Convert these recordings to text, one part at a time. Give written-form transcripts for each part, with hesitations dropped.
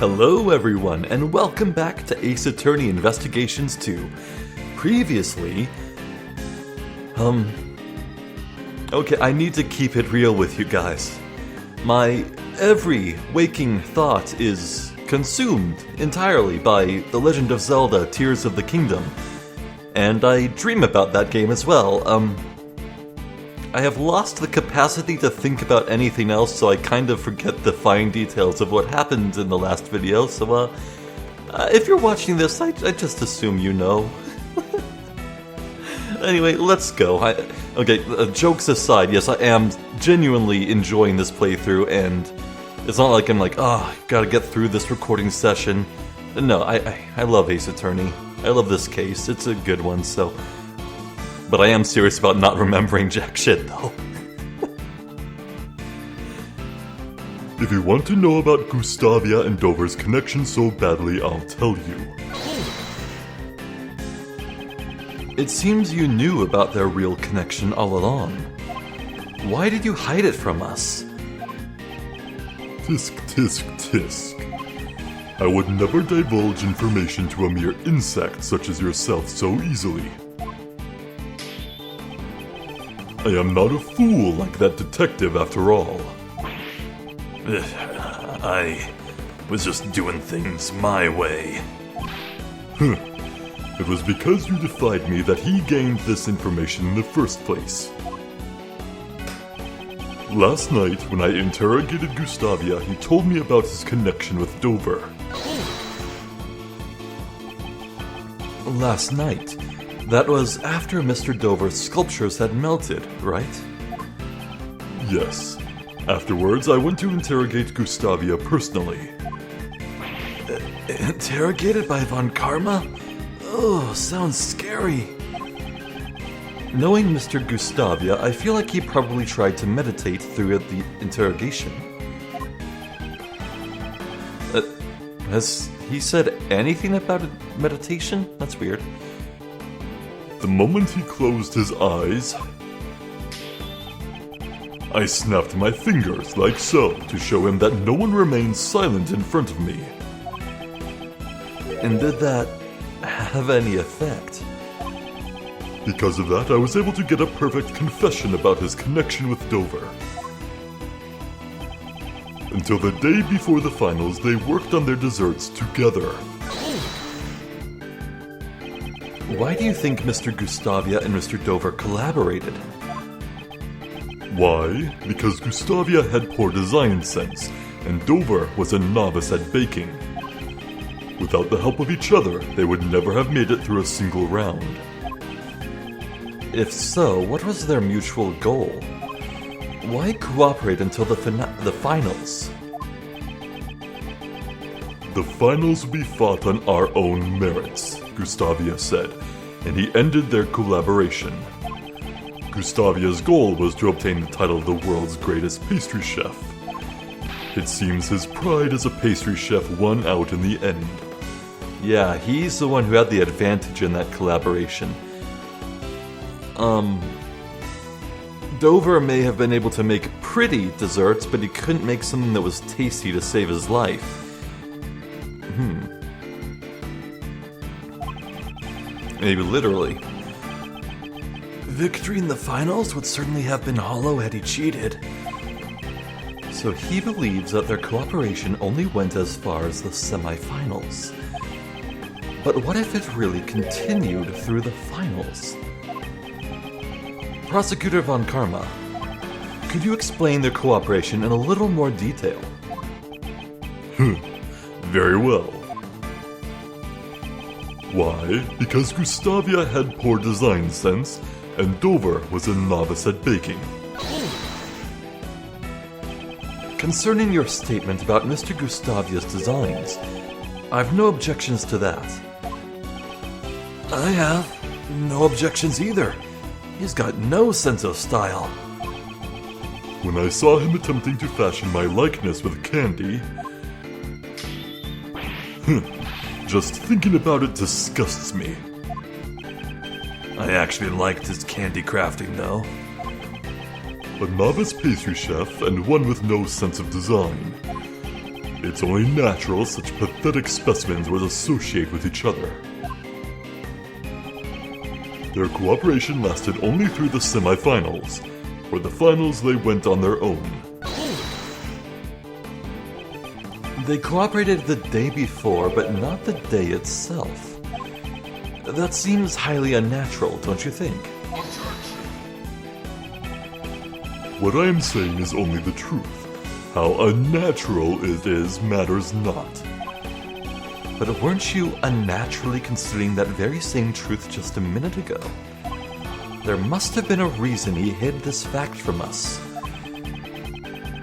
Hello everyone, and welcome back to Ace Attorney Investigations 2. Previously... Okay, I need to keep it real with you guys. My every waking thought is consumed entirely by The Legend of Zelda Tears of the Kingdom. And I dream about that game as well. I have lost the capacity to think about anything else, so I kind of forget the fine details of what happened in the last video, so, if you're watching this, I just assume you know. Anyway, let's go. Jokes aside, yes, I am genuinely enjoying this playthrough, and it's not like I'm like, gotta get through this recording session. No, I love Ace Attorney. I love this case. It's a good one, so... But I am serious about not remembering jack shit, though. If you want to know about Gustavia and Dover's connection so badly, I'll tell you. It seems you knew about their real connection all along. Why did you hide it from us? Tisk, tisk, tisk. I would never divulge information to a mere insect such as yourself so easily. I am not a fool like that detective after all. I was just doing things my way. It was because you defied me that he gained this information in the first place. Last night, when I interrogated Gustavia, he told me about his connection with Dover. Last night? That was after Mr. Dover's sculptures had melted, right? Yes. Afterwards, I went to interrogate Gustavia personally. Interrogated by Von Karma? Oh, sounds scary. Knowing Mr. Gustavia, I feel like he probably tried to meditate through the interrogation. Has he said anything about meditation? That's weird. The moment he closed his eyes, I snapped my fingers like so to show him that no one remains silent in front of me. And did that have any effect? Because of that, I was able to get a perfect confession about his connection with Dover. Until the day before the finals, they worked on their desserts together. Why do you think Mr. Gustavia and Mr. Dover collaborated? Why? Because Gustavia had poor design sense, and Dover was a novice at baking. Without the help of each other, they would never have made it through a single round. If so, what was their mutual goal? Why cooperate until the finals? The finals will be fought on our own merits, Gustavia said, and he ended their collaboration. Gustavia's goal was to obtain the title of the world's greatest pastry chef. It seems his pride as a pastry chef won out in the end. Yeah, he's the one who had the advantage in that collaboration. Dover may have been able to make pretty desserts, but he couldn't make something that was tasty to save his life. Maybe literally. Victory in the finals would certainly have been hollow had he cheated. So he believes that their cooperation only went as far as the semifinals. But what if it really continued through the finals? Prosecutor Von Karma, could you explain their cooperation in a little more detail? Very well. Why? Because Gustavia had poor design sense, and Dover was a novice at baking. Concerning your statement about Mr. Gustavia's designs, I've no objections to that. I have no objections either. He's got no sense of style. When I saw him attempting to fashion my likeness with candy... Just thinking about it disgusts me. I actually liked his candy crafting, though. A novice pastry chef and one with no sense of design. It's only natural such pathetic specimens would associate with each other. Their cooperation lasted only through the semifinals. For the finals, they went on their own. They cooperated the day before, but not the day itself. That seems highly unnatural, don't you think? What I am saying is only the truth. How unnatural it is matters not. But weren't you unnaturally considering that very same truth just a minute ago? There must have been a reason he hid this fact from us.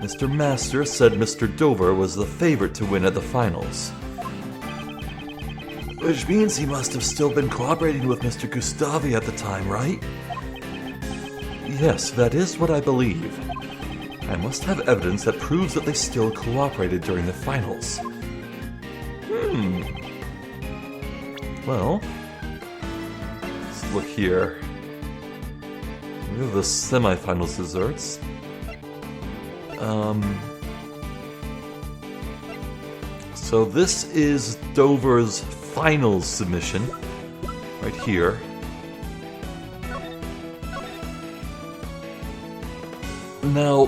Mr. Master said Mr. Dover was the favorite to win at the finals. Which means he must have still been cooperating with Mr. Gustavi at the time, right? Yes, that is what I believe. I must have evidence that proves that they still cooperated during the finals. Well, let's look here. We have the semifinals desserts. So this is Dover's finals submission, right here. Now,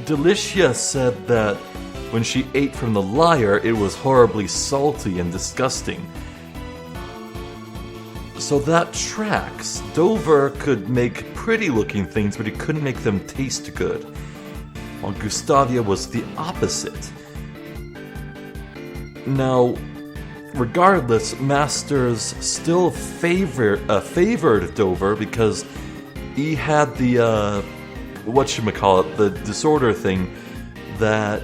Delicia said that when she ate from the lyre, it was horribly salty and disgusting. So that tracks. Dover could make pretty-looking things, but he couldn't make them taste good. While Gustavia was the opposite. Now, regardless, Masters still favored Dover because he had the, whatchamacallit, the disorder thing that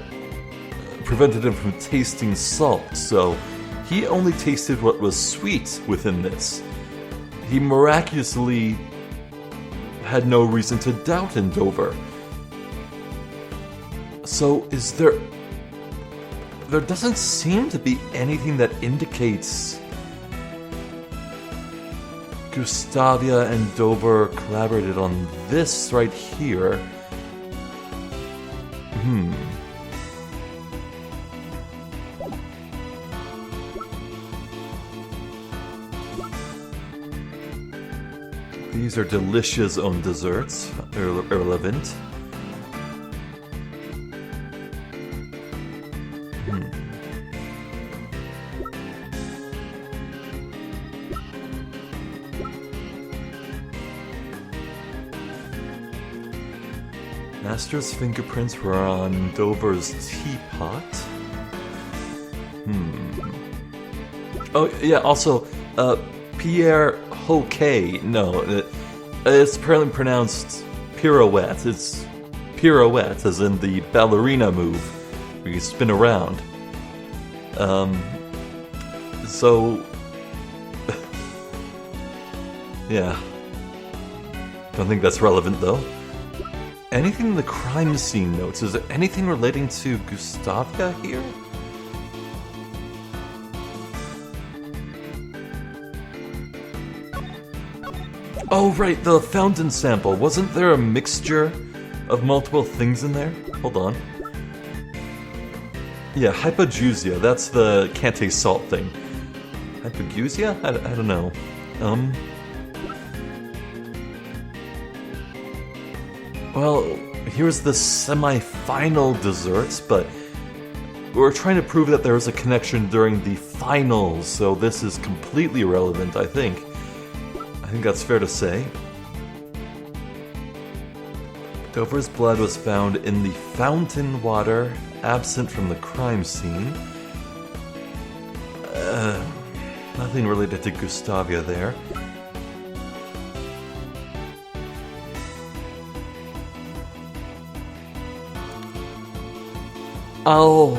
prevented him from tasting salt, so he only tasted what was sweet within this. He miraculously had no reason to doubt in Dover. So is there doesn't seem to be anything that indicates Gustavia and Dover collaborated on this right here. These are Delicia's own desserts, irrelevant. Master's fingerprints were on Dover's teapot. Oh, yeah, also, Pierre Hoquet. No, it's apparently pronounced pirouette. It's pirouette, as in the ballerina move, where you spin around. So... yeah. Don't think that's relevant, though. Anything in the crime scene notes? Is there anything relating to Gustavia here? Oh, right, the fountain sample. Wasn't there a mixture of multiple things in there? Hold on. Yeah, hypojusia. That's the can't taste salt thing. Hypojusia? I don't know. Well, here's the semi-final desserts, but we're trying to prove that there was a connection during the finals, so this is completely irrelevant, I think. I think that's fair to say. Dover's blood was found in the fountain water, absent from the crime scene. Nothing related to Gustavia there. Oh.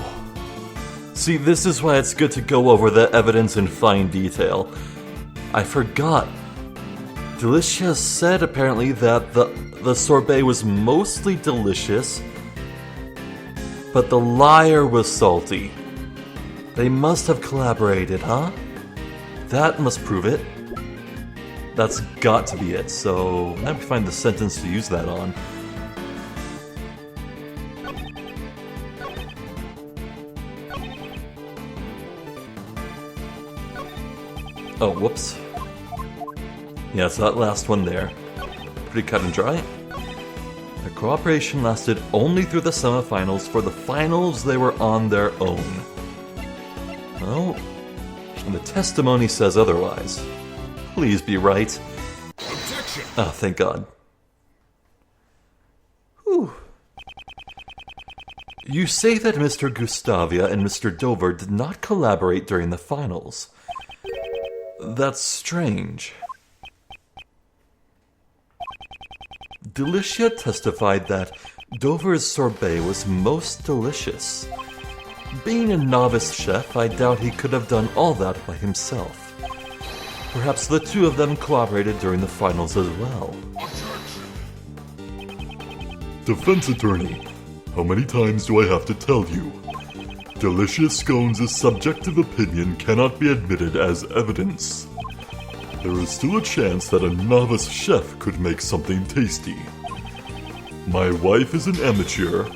See, this is why it's good to go over the evidence in fine detail. I forgot. Delicia said apparently that the sorbet was mostly delicious, but the lyre was salty. They must have collaborated, huh? That must prove it. That's got to be it, so let me find the sentence to use that on. Oh, whoops. Yeah, it's that last one there. Pretty cut and dry. Their cooperation lasted only through the semifinals. For the finals, they were on their own. Well, the testimony says otherwise. Please be right. Objection! Ah, thank God. Whew. You say that Mr. Gustavia and Mr. Dover did not collaborate during the finals. That's strange. Delicia testified that Dover's sorbet was most delicious. Being a novice chef, I doubt he could have done all that by himself. Perhaps the two of them cooperated during the finals as well. Defense attorney, how many times do I have to tell you? Delicious Scones' subjective opinion cannot be admitted as evidence. There is still a chance that a novice chef could make something tasty. My wife is an amateur,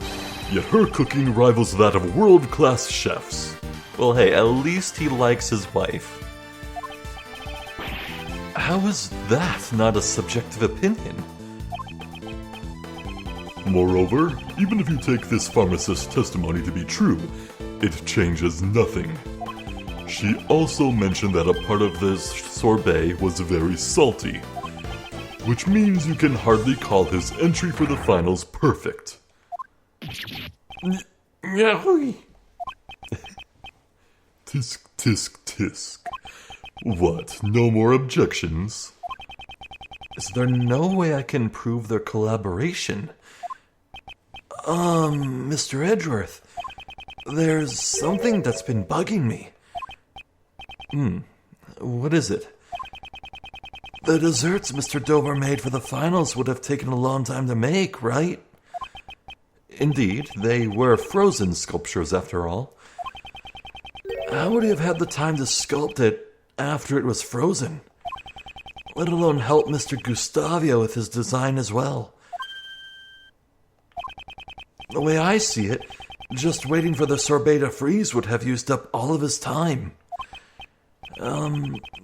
yet her cooking rivals that of world-class chefs. Well, hey, at least he likes his wife. How is that not a subjective opinion? Moreover, even if you take this pharmacist's testimony to be true, it changes nothing. She also mentioned that a part of this sorbet was very salty, which means you can hardly call his entry for the finals perfect. Tisk, tisk, tisk. What, no more objections? Is there no way I can prove their collaboration? Mr. Edgeworth, there's something that's been bugging me. What is it? The desserts Mr. Dover made for the finals would have taken a long time to make, right? Indeed, they were frozen sculptures after all. How would he have had the time to sculpt it after it was frozen? Let alone help Mr. Gustavia with his design as well. The way I see it, just waiting for the sorbet to freeze would have used up all of his time.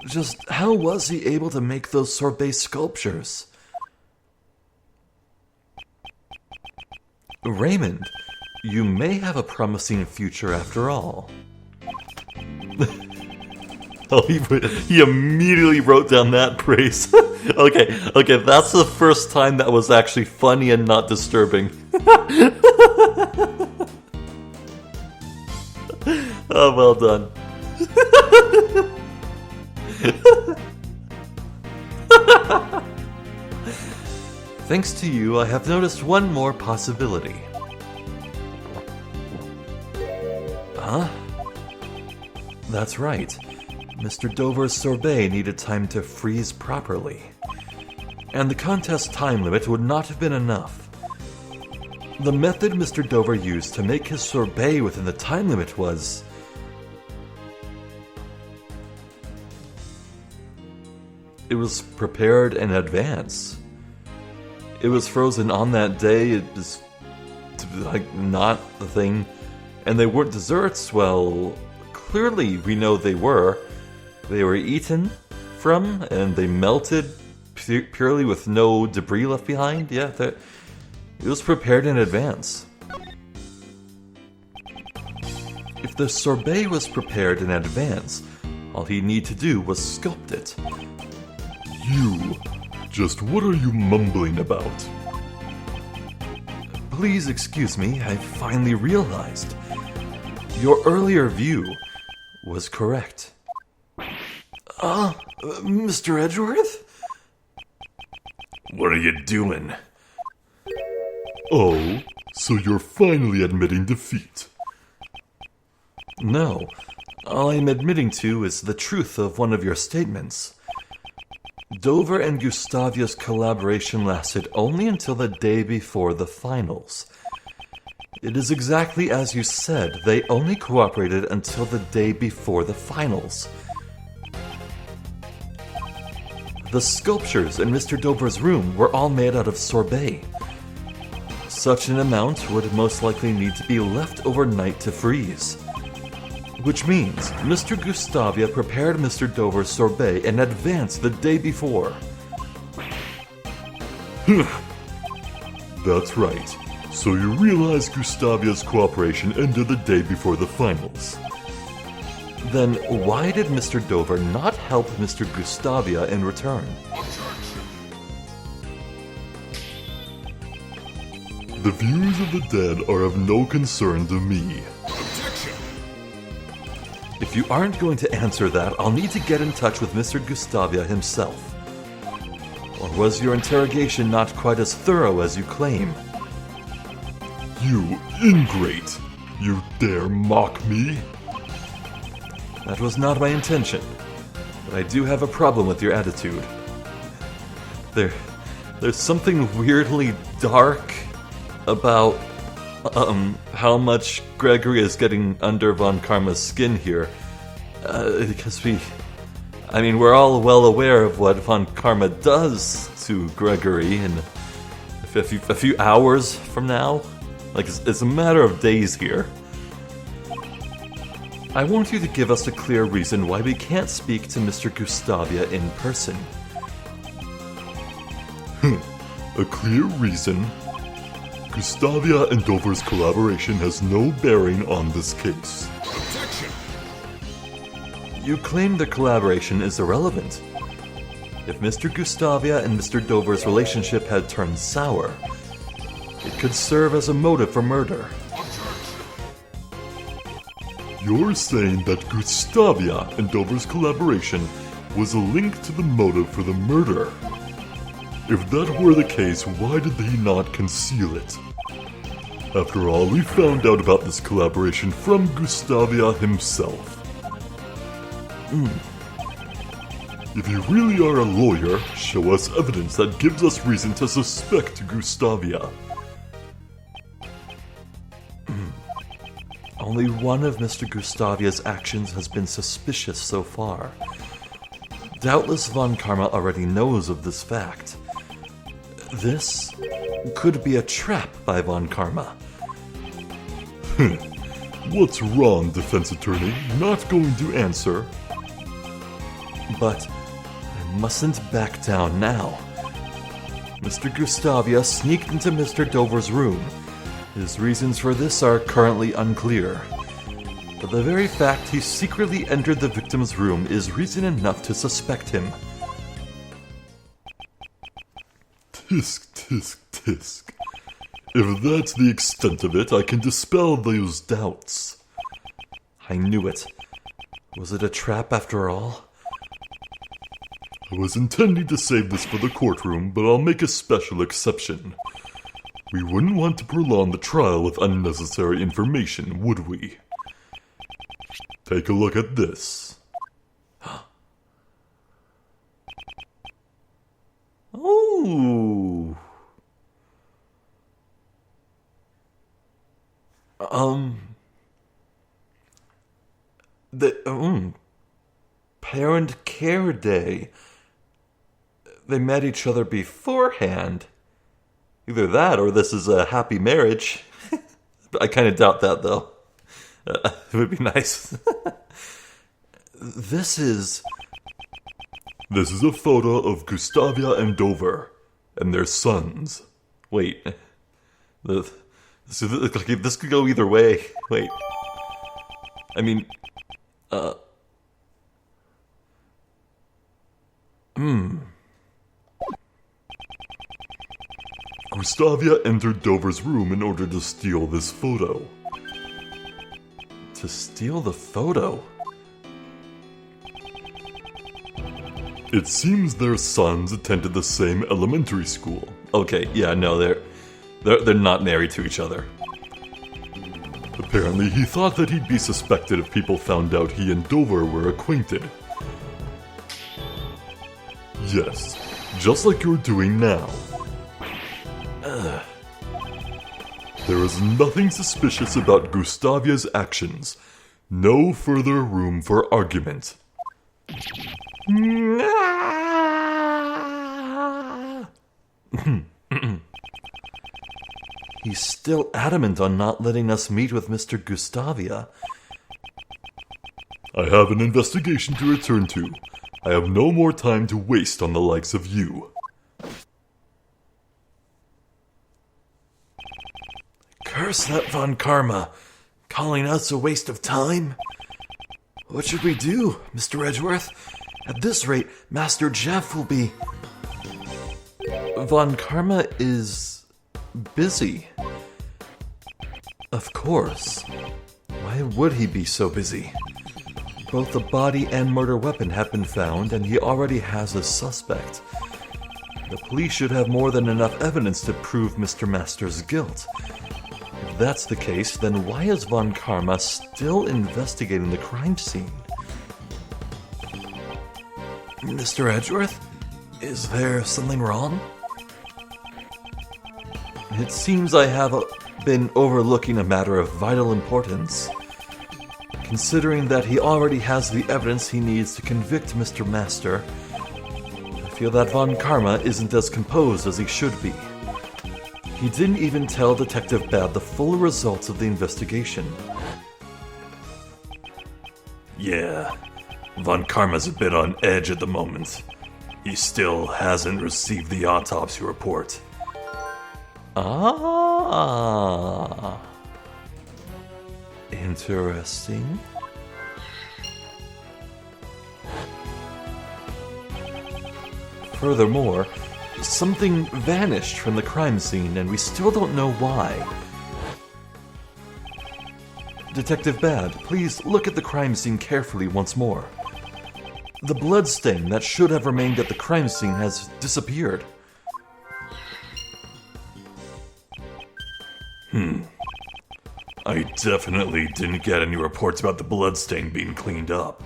Just how was he able to make those sorbet sculptures? Raymond, you may have a promising future after all. Oh, he immediately wrote down that praise. Okay, that's the first time that was actually funny and not disturbing. Oh, well done. Thanks to you, I have noticed one more possibility. Huh? That's right. Mr. Dover's sorbet needed time to freeze properly. And the contest time limit would not have been enough. The method Mr. Dover used to make his sorbet within the time limit was... it was prepared in advance. It was frozen on that day. It was not the thing. And they weren't desserts. Well, clearly we know they were. They were eaten from and they melted purely with no debris left behind. Yeah, it was prepared in advance. If the sorbet was prepared in advance, all he'd need to do was sculpt it. Just what are you mumbling about? Please excuse me, I finally realized. Your earlier view was correct. Mr. Edgeworth? What are you doing? Oh, so you're finally admitting defeat. No, all I'm admitting to is the truth of one of your statements. Dover and Gustavia's collaboration lasted only until the day before the finals. It is exactly as you said, they only cooperated until the day before the finals. The sculptures in Mr. Dover's room were all made out of sorbet. Such an amount would most likely need to be left overnight to freeze. Which means Mr. Gustavia prepared Mr. Dover's sorbet in advance the day before. That's right. So you realize Gustavia's cooperation ended the day before the finals. Then why did Mr. Dover not help Mr. Gustavia in return? The views of the dead are of no concern to me. If you aren't going to answer that, I'll need to get in touch with Mr. Gustavia himself. Or was your interrogation not quite as thorough as you claim? You ingrate! You dare mock me? That was not my intention, but I do have a problem with your attitude. There's something weirdly dark about how much Gregory is getting under Von Karma's skin here. Because we're all well aware of what Von Karma does to Gregory in a few hours from now. It's a matter of days here. I want you to give us a clear reason why we can't speak to Mr. Gustavia in person. A clear reason? Gustavia and Dover's collaboration has no bearing on this case. You claim the collaboration is irrelevant. If Mr. Gustavia and Mr. Dover's relationship had turned sour, it could serve as a motive for murder. You're saying that Gustavia and Dover's collaboration was a link to the motive for the murder. If that were the case, why did he not conceal it? After all, we found out about this collaboration from Gustavia himself. If you really are a lawyer, show us evidence that gives us reason to suspect Gustavia. Only one of Mr. Gustavia's actions has been suspicious so far. Doubtless Von Karma already knows of this fact. This could be a trap by Von Karma. What's wrong, defense attorney? Not going to answer? But I mustn't back down now. Mr. Gustavia sneaked into Mr. Dover's room. His reasons for this are currently unclear. But the very fact he secretly entered the victim's room is reason enough to suspect him. Tisk, tisk, tisk. If that's the extent of it, I can dispel those doubts. I knew it. Was it a trap after all? I was intending to save this for the courtroom, but I'll make a special exception. We wouldn't want to prolong the trial with unnecessary information, would we? Take a look at this. Ooh. Parent Care Day. They met each other beforehand. Either that or this is a happy marriage. I kind of doubt that, though. It would be nice. This is a photo of Gustavia and Dover, and their sons. Wait. This could go either way. Wait. Gustavia entered Dover's room in order to steal this photo. To steal the photo? It seems their sons attended the same elementary school. Okay, yeah, no, they're not married to each other. Apparently, he thought that he'd be suspected if people found out he and Dover were acquainted. Yes, just like you're doing now. There is nothing suspicious about Gustavia's actions. No further room for argument. He's still adamant on not letting us meet with Mr. Gustavia. I have an investigation to return to. I have no more time to waste on the likes of you. Curse that Von Karma. Calling us a waste of time? What should we do, Mr. Edgeworth? At this rate, Master Jeff will be... Von Karma is... busy. Of course. Why would he be so busy? Both the body and murder weapon have been found, and he already has a suspect. The police should have more than enough evidence to prove Mr. Master's guilt. If that's the case, then why is Von Karma still investigating the crime scene? Mr. Edgeworth? Is there something wrong? It seems I have been overlooking a matter of vital importance. Considering that he already has the evidence he needs to convict Mr. Master, I feel that Von Karma isn't as composed as he should be. He didn't even tell Detective Bad the full results of the investigation. Yeah, Von Karma's a bit on edge at the moment. He still hasn't received the autopsy report. Ah. Interesting. Furthermore, something vanished from the crime scene and we still don't know why. Detective Bad, please look at the crime scene carefully once more. The bloodstain that should have remained at the crime scene has disappeared. I definitely didn't get any reports about the bloodstain being cleaned up.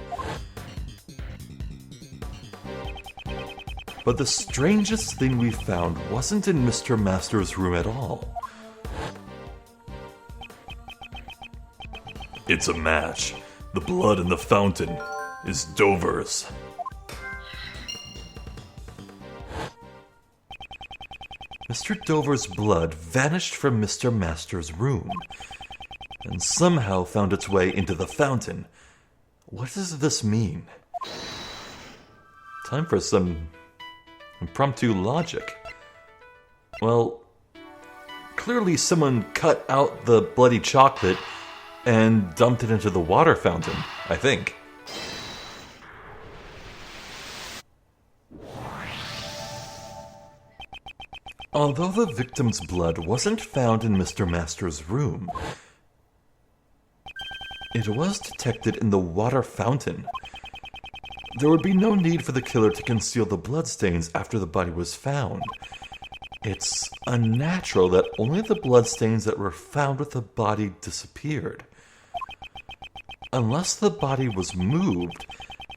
But the strangest thing we found wasn't in Mr. Master's room at all. It's a match. The blood in the fountain is Dover's. Mr. Dover's blood vanished from Mr. Master's room and somehow found its way into the fountain. What does this mean? Time for some impromptu logic. Well, clearly someone cut out the bloody chocolate and dumped it into the water fountain, I think. Although the victim's blood wasn't found in Mr. Master's room, it was detected in the water fountain. There would be no need for the killer to conceal the bloodstains after the body was found. It's unnatural that only the bloodstains that were found with the body disappeared. Unless the body was moved,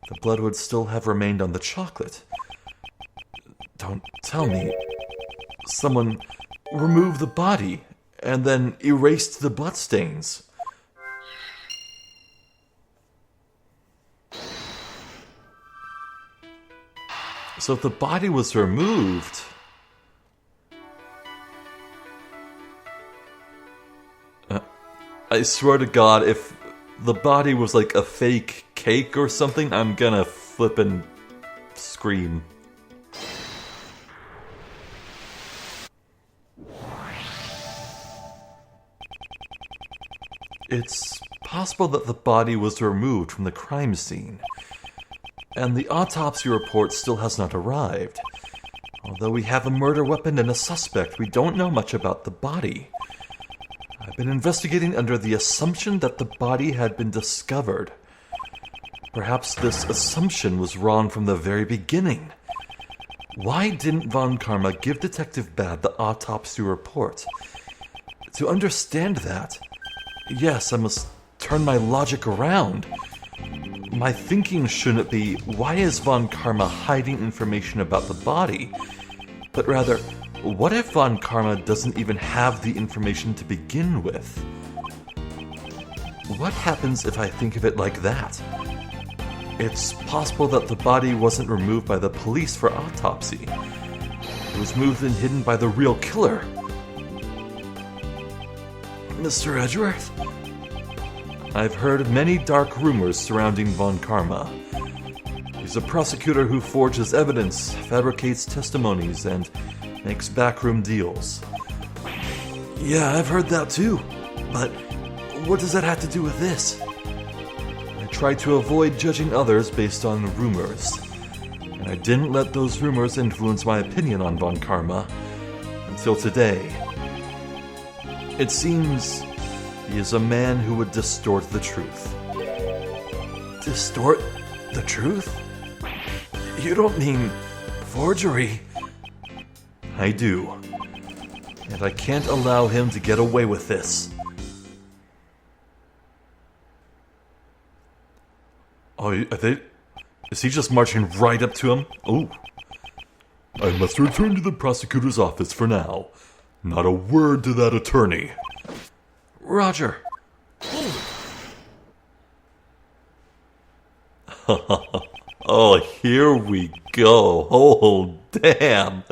the blood would still have remained on the chocolate. Don't tell me someone removed the body and then erased the bloodstains. So if the body was removed, I swear to God, if the body was like a fake cake or something, I'm gonna flip and scream. It's possible that the body was removed from the crime scene, and the autopsy report still has not arrived. Although we have a murder weapon and a suspect, we don't know much about the body. I've been investigating under the assumption that the body had been discovered. Perhaps this assumption was wrong from the very beginning. Why didn't Von Karma give Detective Bad the autopsy report? To understand that, yes, I must turn my logic around. My thinking shouldn't be, why is Von Karma hiding information about the body? But rather, what if Von Karma doesn't even have the information to begin with? What happens if I think of it like that? It's possible that the body wasn't removed by the police for autopsy. It was moved and hidden by the real killer. Mr. Edgeworth? I've heard many dark rumors surrounding Von Karma. He's a prosecutor who forges evidence, fabricates testimonies, and makes backroom deals. Yeah, I've heard that too. But what does that have to do with this? I try to avoid judging others based on rumors. And I didn't let those rumors influence my opinion on Von Karma until today. It seems he is a man who would distort the truth. Distort the truth? You don't mean forgery? I do. And I can't allow him to get away with this. Oh, is he just marching right up to him? Oh. I must return to the prosecutor's office for now. Not a word to that attorney. Roger. Oh, here we go. Oh, damn.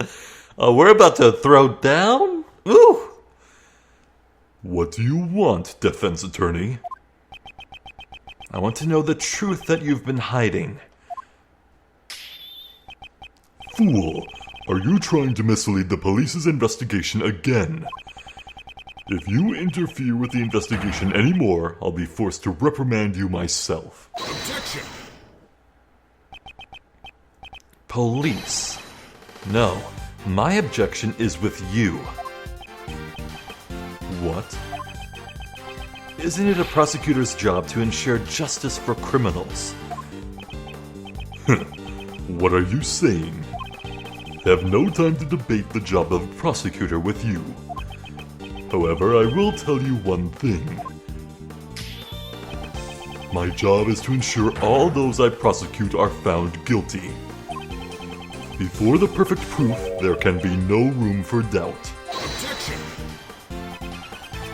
We're about to throw down? Ooh. What do you want, defense attorney? I want to know the truth that you've been hiding. Fool, are you trying to mislead the police's investigation again? If you interfere with the investigation anymore, I'll be forced to reprimand you myself. Objection! Police. No, my objection is with you. What? Isn't it a prosecutor's job to ensure justice for criminals? What are you saying? I have no time to debate the job of prosecutor with you. However, I will tell you one thing. My job is to ensure all those I prosecute are found guilty. Before the perfect proof, there can be no room for doubt. Objection!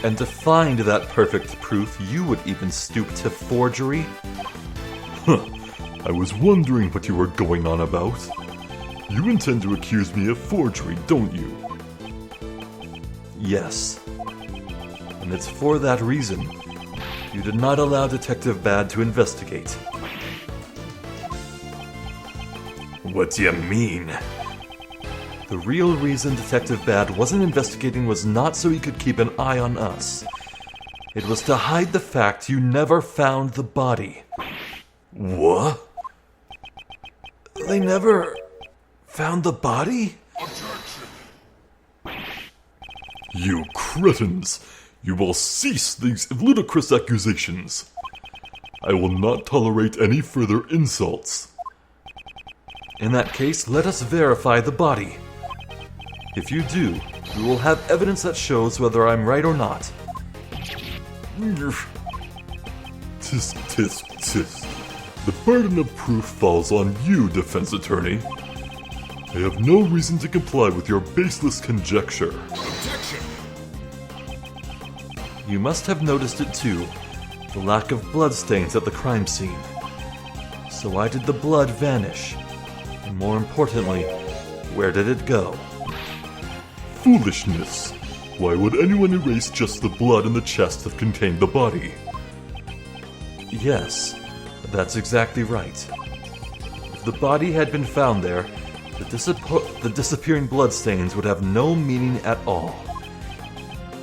And to find that perfect proof, you would even stoop to forgery? I was wondering what you were going on about. You intend to accuse me of forgery, don't you? Yes. And it's for that reason you did not allow Detective Bad to investigate. What do you mean? The real reason Detective Bad wasn't investigating was not so he could keep an eye on us. It was to hide the fact you never found the body. What? They never found the body? You cretins! You will cease these ludicrous accusations. I will not tolerate any further insults. In that case, let us verify the body. If you do, we will have evidence that shows whether I'm right or not. Tisk, tisk, tisk. The burden of proof falls on you, defense attorney. I have no reason to comply with your baseless conjecture. Objection! You must have noticed it too, the lack of bloodstains at the crime scene. So why did the blood vanish? And more importantly, where did it go? Foolishness! Why would anyone erase just the blood in the chest that contained the body? Yes, that's exactly right. If the body had been found there, the disappearing bloodstains would have no meaning at all.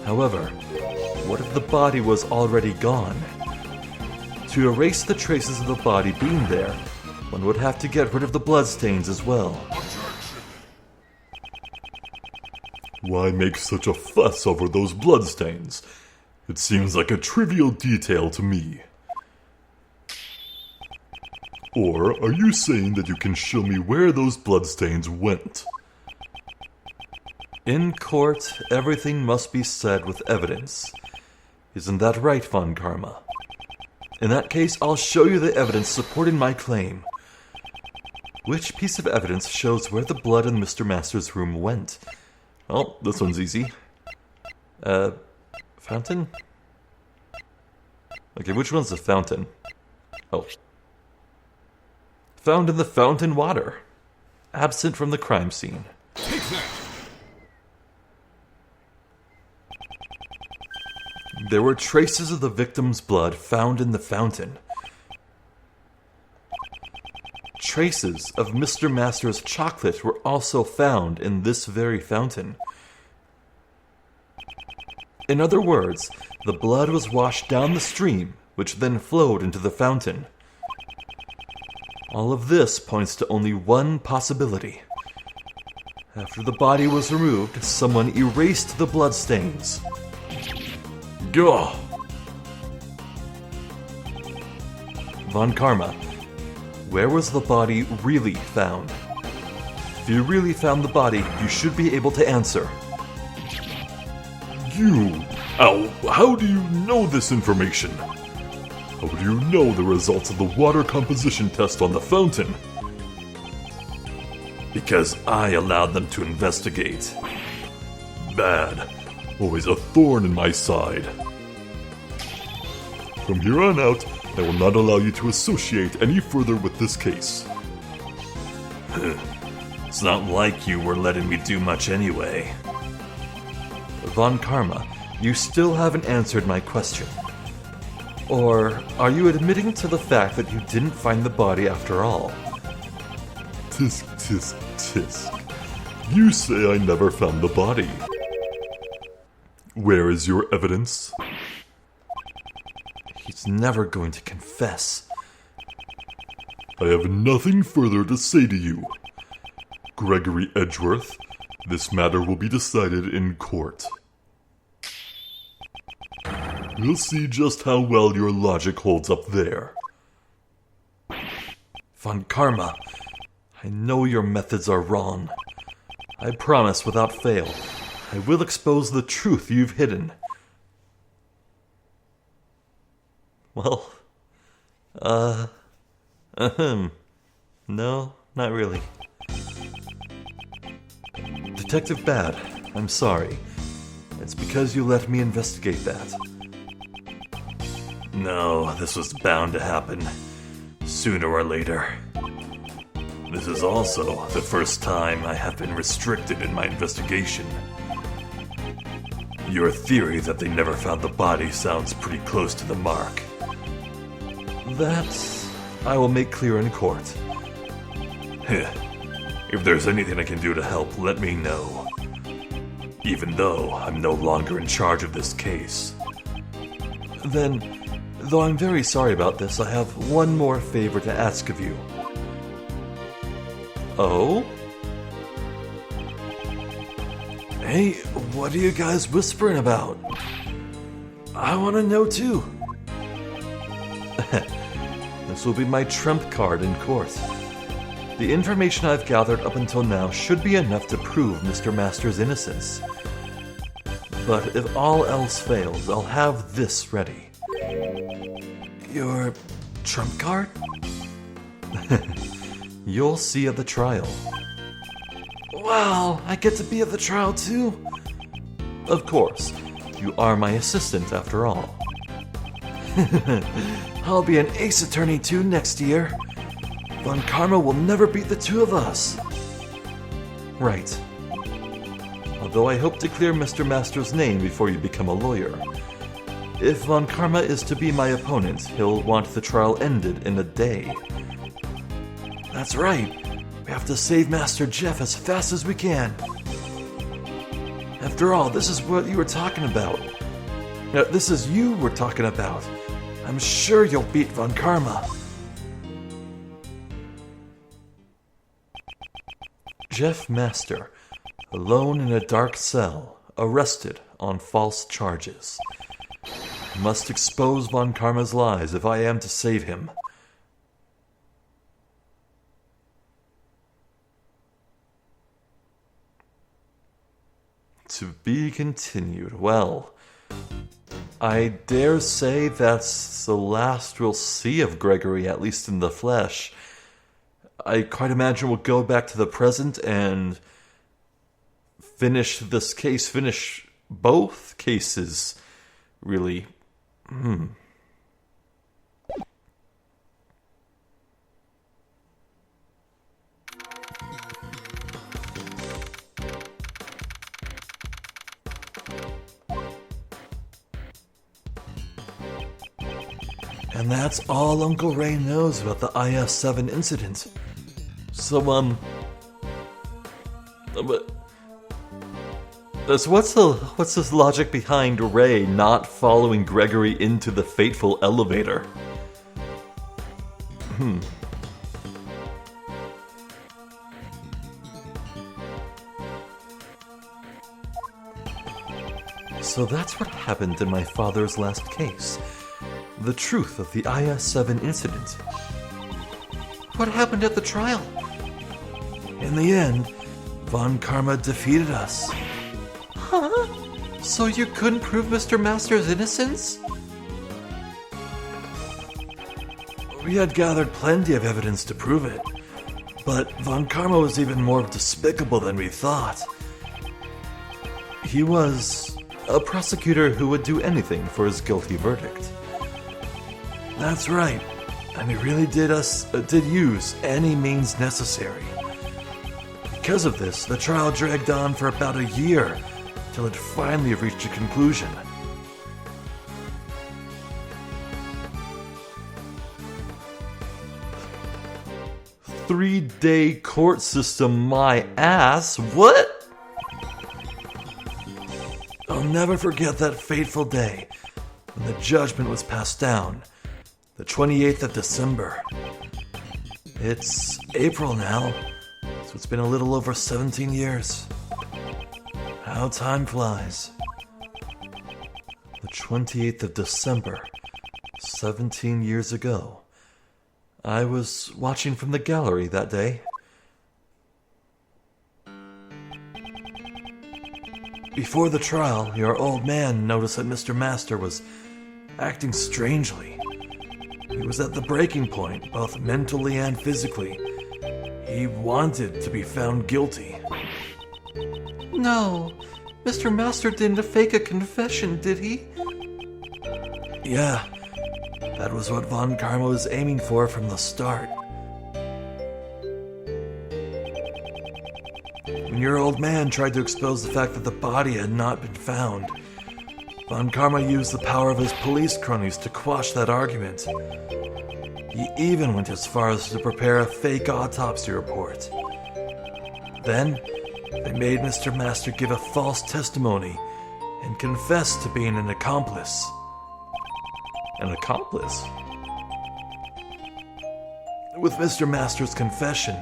However, what if the body was already gone? To erase the traces of the body being there, one would have to get rid of the bloodstains as well. Why make such a fuss over those bloodstains? It seems like a trivial detail to me. Or are you saying that you can show me where those bloodstains went? In court, everything must be said with evidence. Isn't that right, Von Karma? In that case, I'll show you the evidence supporting my claim. Which piece of evidence shows where the blood in Mr. Master's room went? Oh, this one's easy. Fountain? Okay, which one's the fountain? Oh. Found in the fountain water. Absent from the crime scene. Take that! There were traces of the victim's blood found in the fountain. Traces of Mr. Masters' chocolate were also found in this very fountain. In other words, the blood was washed down the stream, which then flowed into the fountain. All of this points to only one possibility. After the body was removed, someone erased the bloodstains. Gah! Von Karma, where was the body really found? If you really found the body, you should be able to answer. How do you know this information? How do you know the results of the water composition test on the fountain? Because I allowed them to investigate. Bad. Always a thorn in my side. From here on out, I will not allow you to associate any further with this case. It's not like you were letting me do much anyway. Von Karma, you still haven't answered my question. Or are you admitting to the fact that you didn't find the body after all? Tisk, tisk, tisk. You say I never found the body. Where is your evidence? He's never going to confess. I have nothing further to say to you. Gregory Edgeworth, this matter will be decided in court. We'll see just how well your logic holds up there. Von Karma, I know your methods are wrong. I promise without fail, I will expose the truth you've hidden. Well, no, not really. Detective Bad, I'm sorry. It's because you let me investigate that. No, this was bound to happen. Sooner or later. This is also the first time I have been restricted in my investigation. Your theory that they never found the body sounds pretty close to the mark. That I will make clear in court. If there's anything I can do to help, let me know. Even though I'm no longer in charge of this case. Then, though I'm very sorry about this, I have one more favor to ask of you. Oh? Hey, what are you guys whispering about? I want to know too. This will be my trump card in court. The information I've gathered up until now should be enough to prove Mr. Master's innocence. But if all else fails, I'll have this ready. Your trump card? You'll see at the trial. Wow, I get to be at the trial too? Of course, you are my assistant after all. I'll be an ace attorney too next year. Von Karma will never beat the two of us. Right. Although I hope to clear Mr. Master's name before you become a lawyer. If Von Karma is to be my opponent, he'll want the trial ended in a day. That's right. We have to save Master Jeff as fast as we can. After all, this is what you were talking about. No, this is you we're talking about. I'm sure you'll beat Von Karma. Jeff Master, alone in a dark cell, arrested on false charges. I must expose Von Karma's lies if I am to save him. To be continued. Well, I dare say that's the last we'll see of Gregory, at least in the flesh. I quite imagine we'll go back to the present and finish this case, finish both cases, really. And that's all Uncle Ray knows about the IS-7 incident. So, what's this logic behind Ray not following Gregory into the fateful elevator? So that's what happened in my father's last case. The truth of the IS-7 incident. What happened at the trial? In the end, Von Karma defeated us. Huh? So you couldn't prove Mr. Master's innocence? We had gathered plenty of evidence to prove it, but Von Karma was even more despicable than we thought. He was a prosecutor who would do anything for his guilty verdict. That's right, and he really did use any means necessary. Because of this, the trial dragged on for about a year, till it finally reached a conclusion. Three-day court system, my ass. What? I'll never forget that fateful day when the judgment was passed down, the 28th of December. It's April now, so it's been a little over 17 years. How time flies. The 28th of December, 17 years ago. I was watching from the gallery that day. Before the trial, your old man noticed that Mr. Master was acting strangely. He was at the breaking point, both mentally and physically. He wanted to be found guilty. No, Mr. Master didn't fake a confession, did he? Yeah, that was what Von Karma was aiming for from the start. When your old man tried to expose the fact that the body had not been found, Von Karma used the power of his police cronies to quash that argument. He even went as far as to prepare a fake autopsy report. Then, they made Mr. Master give a false testimony and confess to being an accomplice. An accomplice? With Mr. Master's confession,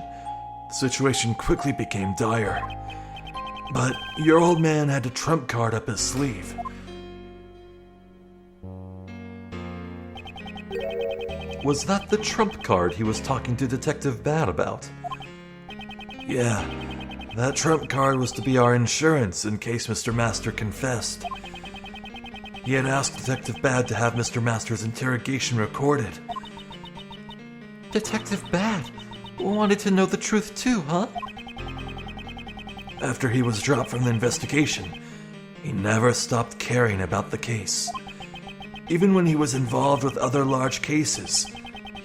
the situation quickly became dire. But your old man had a trump card up his sleeve. Was that the trump card he was talking to Detective Bad about? Yeah, that trump card was to be our insurance in case Mr. Master confessed. He had asked Detective Bad to have Mr. Master's interrogation recorded. Detective Bad wanted to know the truth too, huh? After he was dropped from the investigation, he never stopped caring about the case. Even when he was involved with other large cases,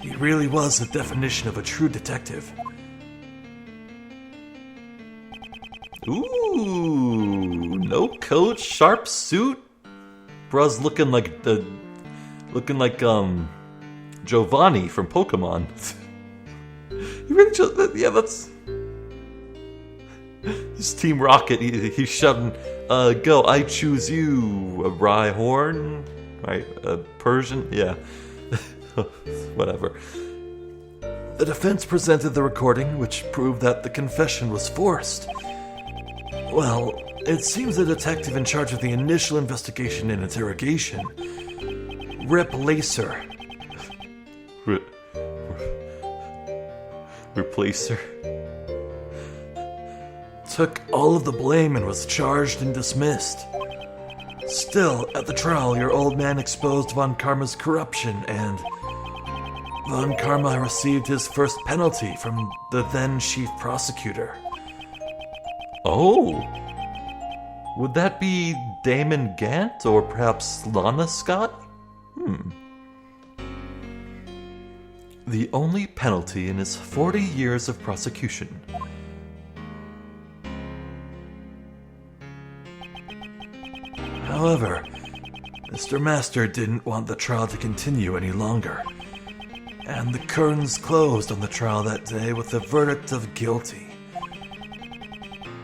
he really was the definition of a true detective. Ooh, no coat, sharp suit. Bruh's looking like Giovanni from Pokemon. He really just, yeah, that's he's Team Rocket. He's shouting, "Go! I choose you." A Rhyhorn, right? A Persian, yeah. Whatever. The defense presented the recording, which proved that the confession was forced. Well, it seems the detective in charge of the initial investigation and interrogation, Rip Lacer. Replacer? Took all of the blame and was charged and dismissed. Still, at the trial, your old man exposed Von Karma's corruption, and Von Karma received his first penalty from the then chief prosecutor. Oh! Would that be Damon Gant, or perhaps Lana Scott? The only penalty in his 40 years of prosecution. However, Mr. Master didn't want the trial to continue any longer, and the curtains closed on the trial that day with a verdict of guilty.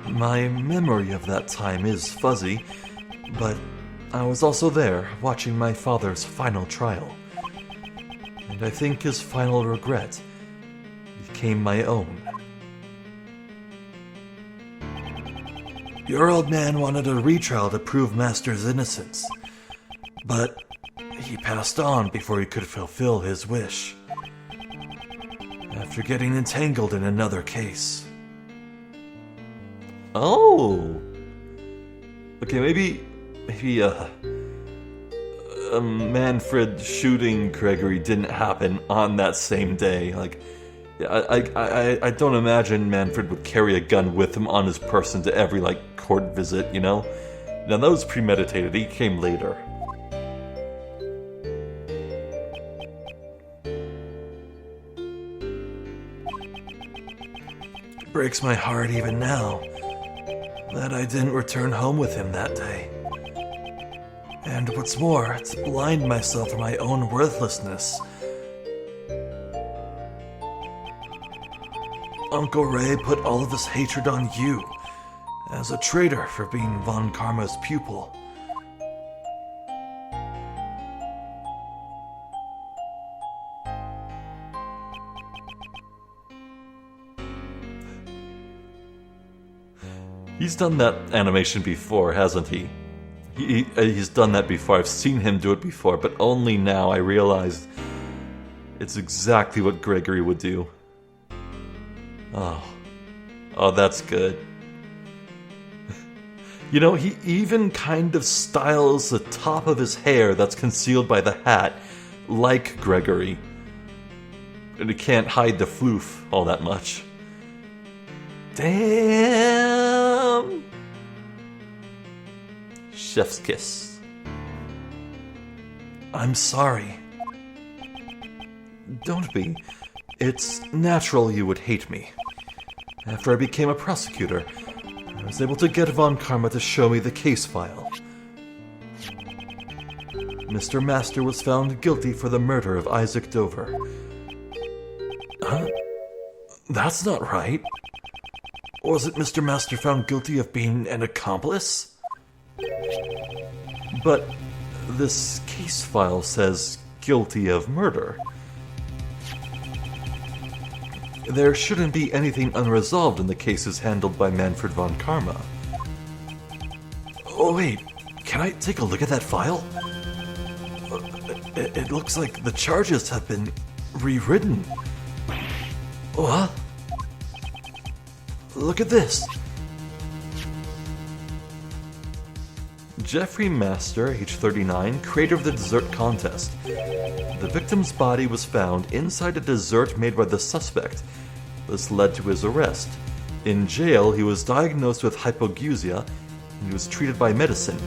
My memory of that time is fuzzy, but I was also there watching my father's final trial, and I think his final regret became my own. Your old man wanted a retrial to prove Master's innocence, but he passed on before he could fulfill his wish, after getting entangled in another case. Oh! Okay, maybe Manfred shooting Gregory didn't happen on that same day. Like, I don't imagine Manfred would carry a gun with him on his person to every, court visit, you know? Now, that was premeditated. He came later. It breaks my heart even now that I didn't return home with him that day. And what's more, to blind myself to my own worthlessness. Uncle Ray put all of his hatred on you, as a traitor for being Von Karma's pupil. He's done that animation before, hasn't he? He's done that before. I've seen him do it before, but only now I realized it's exactly what Gregory would do. Oh, that's good. You know, he even kind of styles the top of his hair that's concealed by the hat like Gregory. And he can't hide the floof all that much. Damn! Chef's kiss. I'm sorry. Don't be. It's natural you would hate me. After I became a prosecutor, I was able to get Von Karma to show me the case file. Mr. Master was found guilty for the murder of Isaac Dover. Huh? That's not right. Wasn't Mr. Master found guilty of being an accomplice? But this case file says guilty of murder. There shouldn't be anything unresolved in the cases handled by Manfred von Karma. Oh wait, can I take a look at that file? It looks like the charges have been rewritten. What? Look at this. Jeffrey Master, age 39, creator of the dessert contest. The victim's body was found inside a dessert made by the suspect. This led to his arrest. In jail, he was diagnosed with hypogeusia and he was treated by medicine.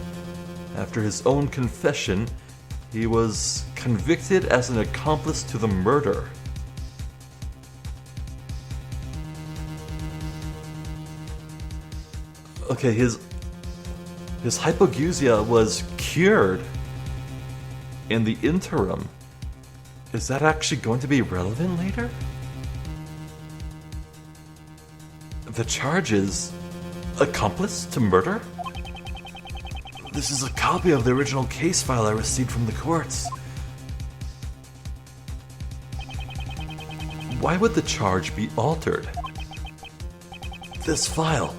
After his own confession, he was convicted as an accomplice to the murder. Okay, his hypogeusia was cured in the interim. Is that actually going to be relevant later? The charge is accomplice to murder? This is a copy of the original case file I received from the courts. Why would the charge be altered? This file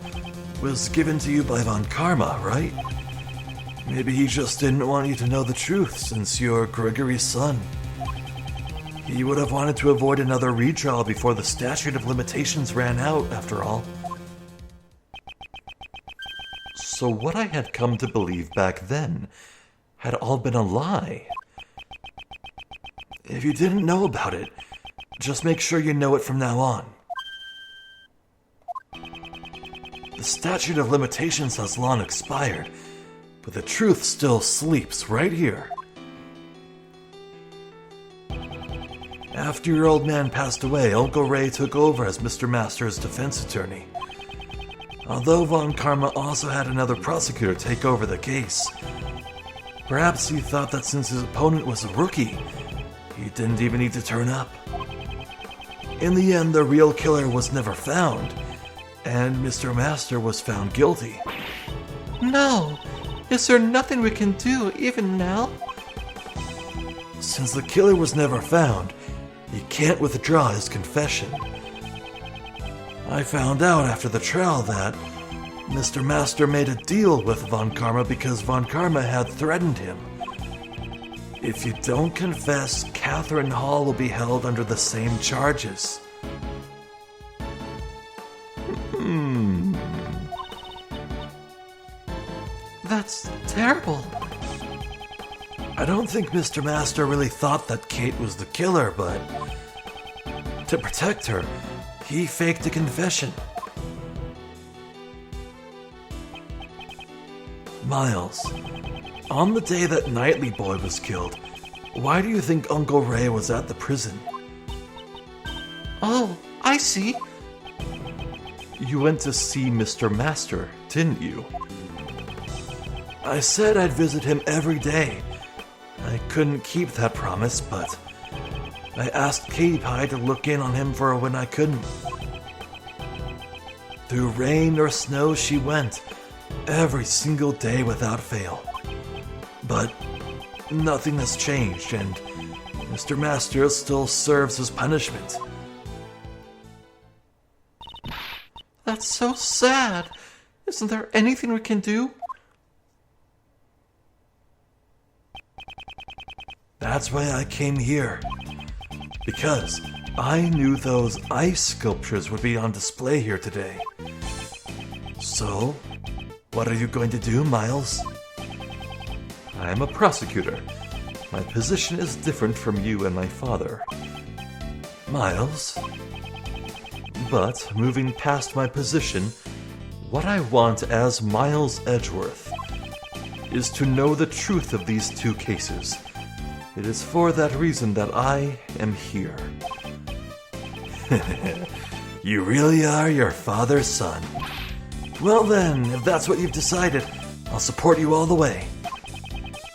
was given to you by Von Karma, right? Maybe he just didn't want you to know the truth since you're Gregory's son. He would have wanted to avoid another retrial before the statute of limitations ran out, after all. So what I had come to believe back then had all been a lie. If you didn't know about it, just make sure you know it from now on. The statute of limitations has long expired, but the truth still sleeps right here. After your old man passed away, Uncle Ray took over as Mr. Master's defense attorney. Although Von Karma also had another prosecutor take over the case, Perhaps he thought that since his opponent was a rookie, he didn't even need to turn up. In the end, the real killer was never found, and Mr. Master was found guilty. No! Is there nothing we can do, even now? Since the killer was never found, he can't withdraw his confession. I found out after the trial that Mr. Master made a deal with Von Karma because Von Karma had threatened him. If you don't confess, Catherine Hall will be held under the same charges. That's terrible. I don't think Mr. Master really thought that Kate was the killer, but to protect her, he faked a confession. Miles, on the day that Knightley Boy was killed, why do you think Uncle Ray was at the prison? Oh, I see. You went to see Mr. Master, didn't you? I said I'd visit him every day. I couldn't keep that promise, but I asked Katie Pie to look in on him for when I couldn't. Through rain or snow, she went, every single day without fail. But nothing has changed, and Mr. Master still serves his punishment. That's so sad. Isn't there anything we can do? That's why I came here. Because I knew those ice sculptures would be on display here today. So, what are you going to do, Miles? I am a prosecutor. My position is different from you and my father. Miles? But, moving past my position, what I want as Miles Edgeworth is to know the truth of these two cases. It is for that reason that I am here. You really are your father's son. Well then, if that's what you've decided, I'll support you all the way.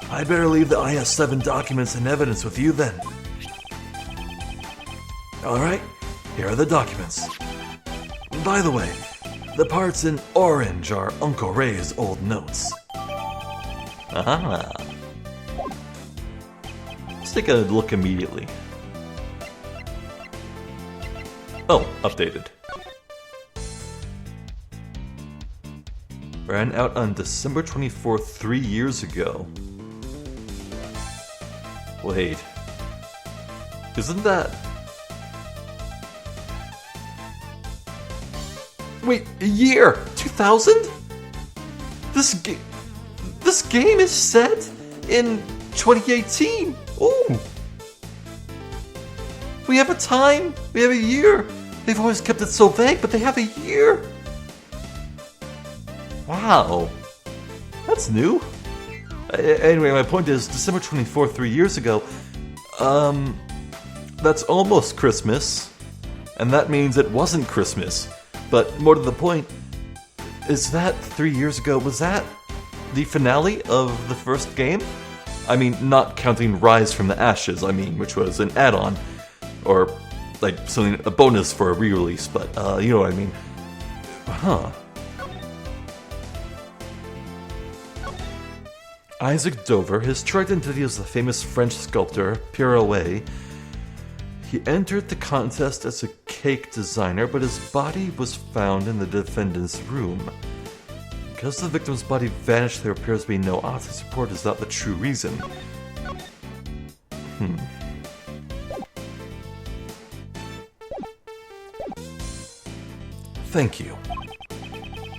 I'd better leave the IS-7 documents and evidence with you then. Alright, here are the documents. By the way, the parts in orange are Uncle Ray's old notes. Ah. Let's take a look immediately. Oh, updated. Ran out on December 24th, 3 years ago. Wait. Isn't that... Wait, a year? 2000? This game is set in 2018. Ooh. We have a time. We have a year. They've always kept it so vague, but they have a year. Wow. That's new. Anyway, my point is, December 24th, 3 years ago, that's almost Christmas, and that means it wasn't Christmas. But more to the point, is that 3 years ago, was that the finale of the first game? I mean, not counting Rise from the Ashes, which was an add-on, or like something, a bonus for a re-release, but you know what I mean. Huh. Isaac Dover, his true identity is the famous French sculptor Pierre Away. He entered the contest as a cake designer, but his body was found in the defendant's room. Because the victim's body vanished, there appears to be no autopsy report. Is that the true reason? Thank you.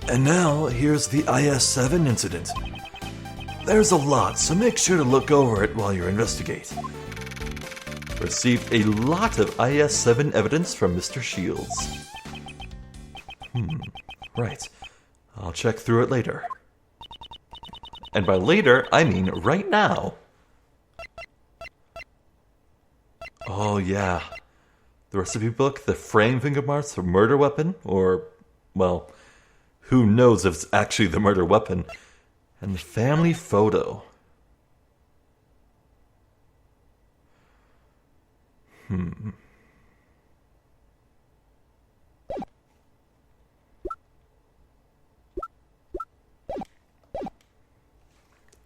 And now, here's the IS-7 incident. There's a lot, so make sure to look over it while you investigate. Received a lot of IS-7 evidence from Mr. Shields. Right. I'll check through it later. And by later, I mean right now. Oh yeah. The recipe book, the frame finger marks, the murder weapon, or, well, who knows if it's actually the murder weapon, and the family photo.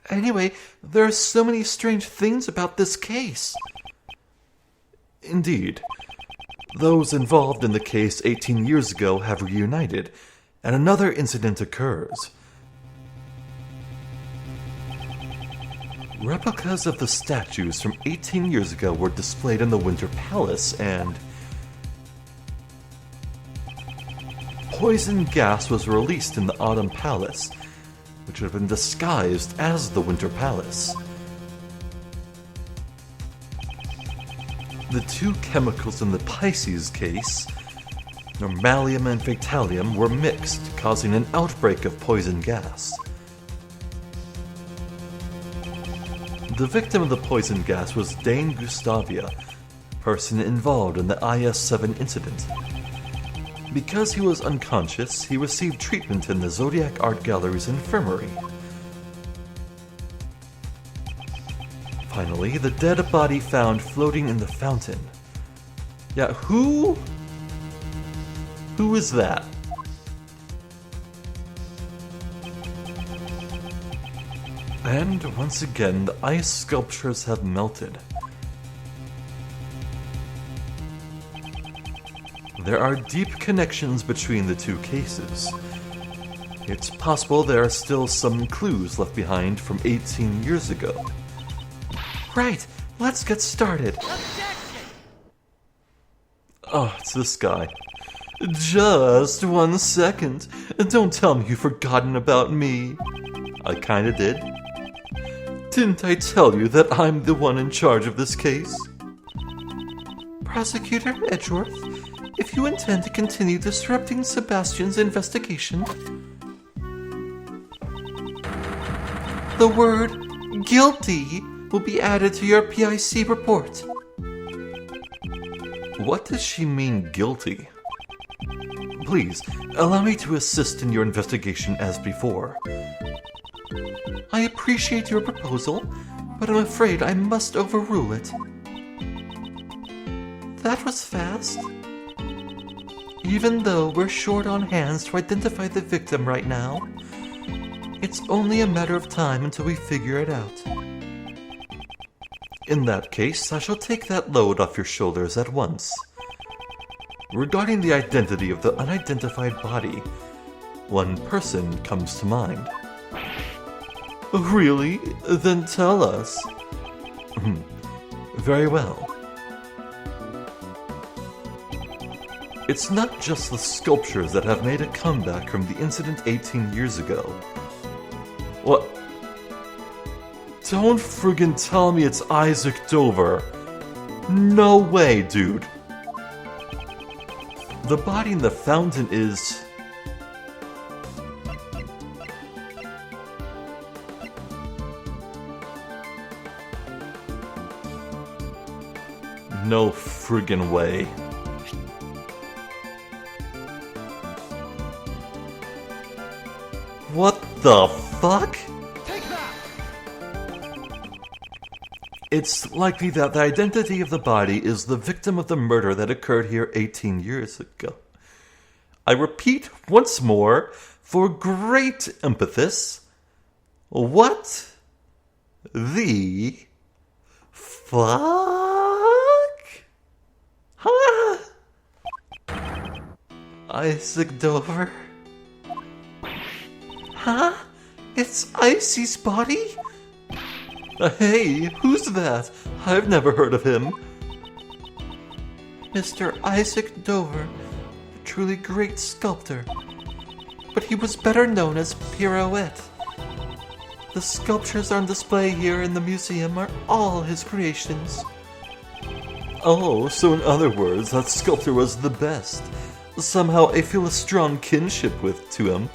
Anyway, there are so many strange things about this case. Indeed. Those involved in the case 18 years ago have reunited, and another incident occurs. Replicas of the statues from 18 years ago were displayed in the Winter Palace, and poison gas was released in the Autumn Palace, which had been disguised as the Winter Palace. The two chemicals in the Pisces case, normalium and fatalium, were mixed, causing an outbreak of poison gas. The victim of the poison gas was Dane Gustavia, person involved in the IS-7 incident. Because he was unconscious, he received treatment in the Zodiac Art Gallery's infirmary. Finally, the dead body found floating in the fountain. Yeah, who is that? And once again, the ice sculptures have melted. There are deep connections between the two cases. It's possible there are still some clues left behind from 18 years ago. Right, let's get started. Oh, it's this guy. Just 1 second. Don't tell me you've forgotten about me. I kinda did. Didn't I tell you that I'm the one in charge of this case? Prosecutor Edgeworth, if you intend to continue disrupting Sebastian's investigation, the word guilty will be added to your PIC report. What does she mean, guilty? Please, allow me to assist in your investigation as before. I appreciate your proposal, but I'm afraid I must overrule it. That was fast. Even though we're short on hands to identify the victim right now, it's only a matter of time until we figure it out. In that case, I shall take that load off your shoulders at once. Regarding the identity of the unidentified body, one person comes to mind. Really? Then tell us. Very well. It's not just the sculptures that have made a comeback from the incident 18 years ago. What? Don't friggin' tell me it's Isaac Dover. No way, dude. The body in the fountain is... No friggin' way. What the fuck? Take that! It's likely that the identity of the body is the victim of the murder that occurred here 18 years ago. I repeat once more, for great emphasis, what the fuck? Huh? Isaac Dover? Huh? It's Icy's body? Hey, who's that? I've never heard of him. Mr. Isaac Dover, a truly great sculptor. But he was better known as Pirouette. The sculptures on display here in the museum are all his creations. Oh, so in other words, that sculptor was the best. Somehow I feel a strong kinship to him.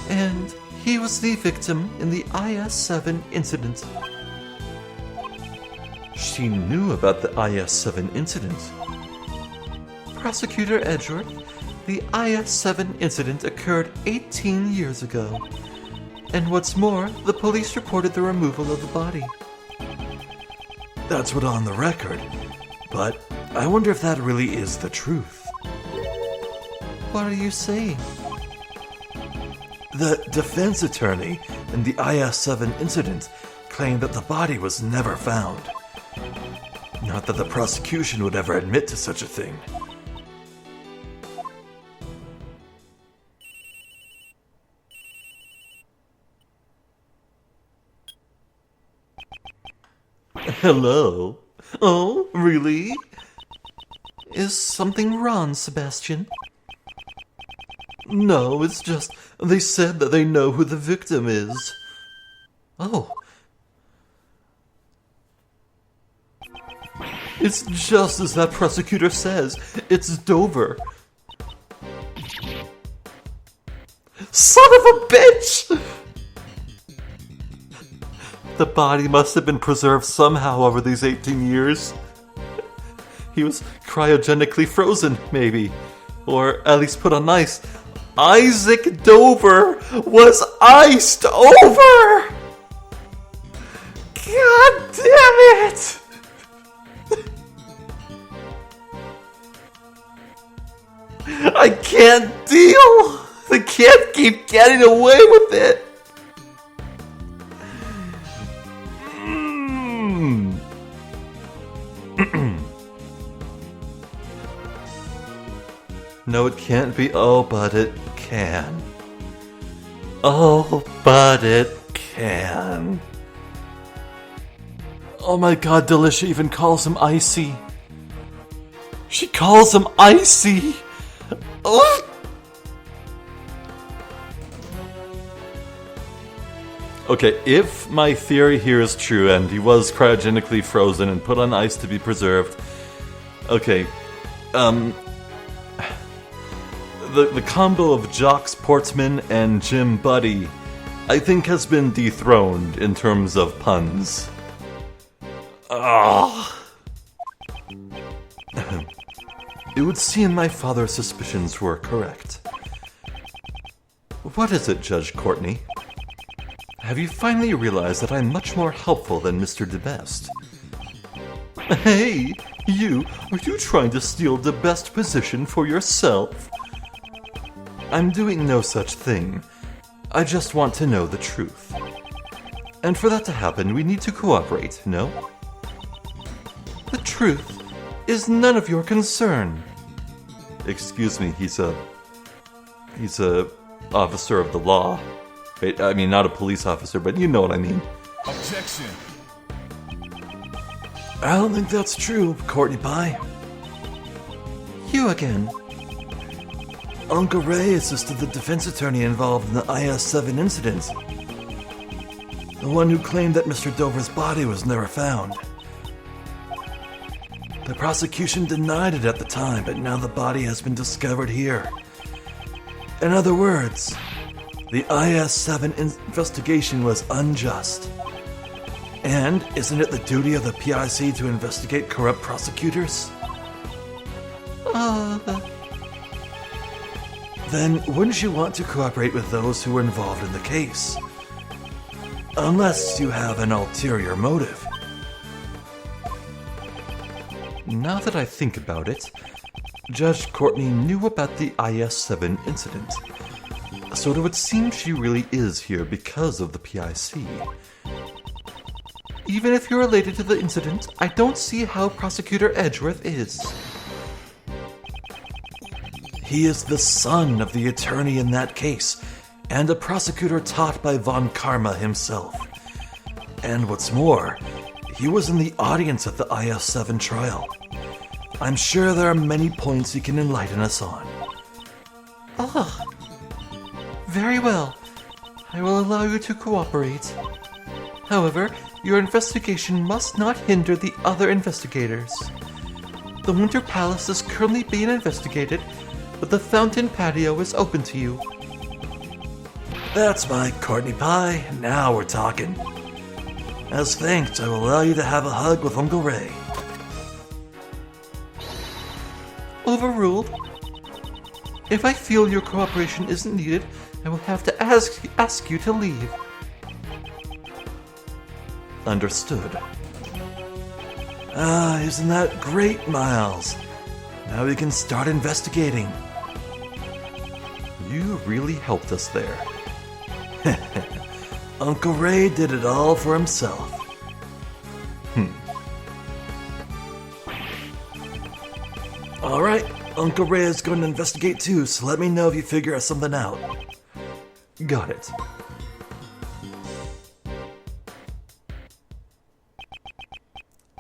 And he was the victim in the IS-7 incident. She knew about the IS-7 incident. Prosecutor Edgeworth, the IS-7 incident occurred 18 years ago. And what's more, the police reported the removal of the body. That's what's on the record, but I wonder if that really is the truth. What are you saying? The defense attorney in the IS-7 incident claimed that the body was never found. Not that the prosecution would ever admit to such a thing. Hello? Oh, really? Is something wrong, Sebastian? No, it's just they said that they know who the victim is. Oh. It's just as that prosecutor says. It's Dover. Son of a bitch! The body must have been preserved somehow over these 18 years. He was cryogenically frozen, maybe. Or at least put on ice. Isaac Dover was iced over! God damn it! I can't deal! I can't keep getting away with it! No, it can't be. Oh, but it can. Oh, but it can. Oh my god, Delicia even calls him Icy. She calls him Icy! Oh. Okay, if my theory here is true and he was cryogenically frozen and put on ice to be preserved, okay, the combo of Jocks Portsman and Jim Buddy, I think, has been dethroned in terms of puns. It would seem my father's suspicions were correct. What is it, Judge Courtney? Have you finally realized that I'm much more helpful than Mr. DeBest? Hey, you! Are you trying to steal the best position for yourself? I'm doing no such thing. I just want to know the truth. And for that to happen, we need to cooperate, no? The truth is none of your concern. Excuse me, he's a officer of the law. I mean, not a police officer, but you know what I mean. Objection. I don't think that's true, Courtney Pie. You again. Uncle Ray assisted the defense attorney involved in the IS-7 incident. The one who claimed that Mr. Dover's body was never found. The prosecution denied it at the time, but now the body has been discovered here. In other words, the IS-7 investigation was unjust. And isn't it the duty of the PIC to investigate corrupt prosecutors? Then wouldn't you want to cooperate with those who were involved in the case? Unless you have an ulterior motive. Now that I think about it, Judge Courtney knew about the IS-7 incident. So it would seem she really is here because of the PIC. Even if you're related to the incident, I don't see how Prosecutor Edgeworth is. He is the son of the attorney in that case, and a prosecutor taught by Von Karma himself. And what's more, he was in the audience at the IS-7 trial. I'm sure there are many points he can enlighten us on. Very well. I will allow you to cooperate. However, your investigation must not hinder the other investigators. The Winter Palace is currently being investigated, but the Fountain Patio is open to you. That's my Courtney Pie. Now we're talking. As thanks, I will allow you to have a hug with Uncle Ray. Overruled. If I feel your cooperation isn't needed, I will have to ask you to leave. Understood. Isn't that great, Miles? Now we can start investigating. You really helped us there. Uncle Ray did it all for himself. Alright, Uncle Ray is going to investigate too, so let me know if you figure something out. Got it.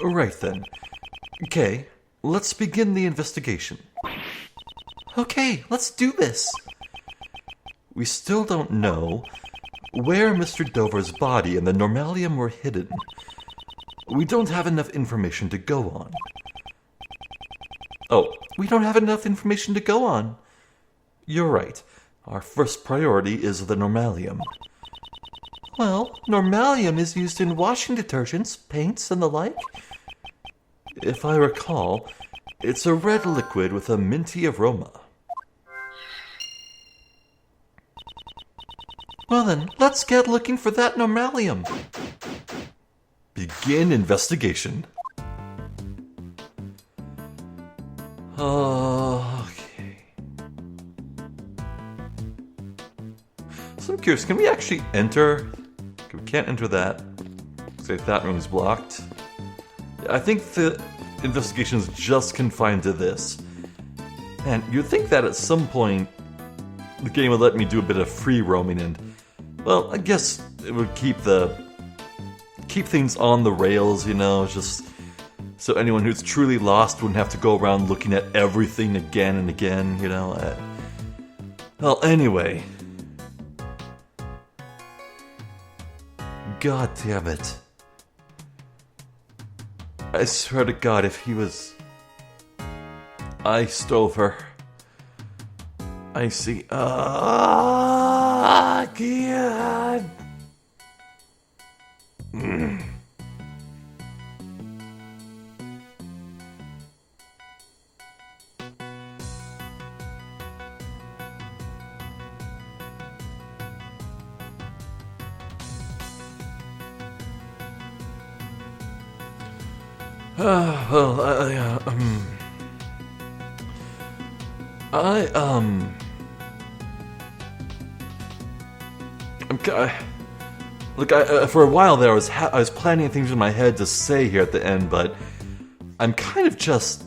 Right then. Okay, let's begin the investigation. Okay, let's do this. We still don't know where Mr. Dover's body and the Normalium were hidden. We don't have enough information to go on. Oh, We don't have enough information to go on. you're right. Our first priority is the Normalium. Well, Normalium is used in washing detergents, paints, and the like. If I recall, it's a red liquid with a minty aroma. Well then, let's get looking for that Normalium. Begin investigation. Okay. So I'm curious, can we actually enter? We can't enter that. Looks like that room's blocked. I think the investigation is just confined to this. And you'd think that at some point the game would let me do a bit of free roaming, and well, I guess it would keep things on the rails, you know, just so anyone who's truly lost wouldn't have to go around looking at everything again and again, you know. Well, anyway. God damn it. I swear to God, if he was iced over. I see. God. For a while there, I was planning things in my head to say here at the end, but I'm kind of just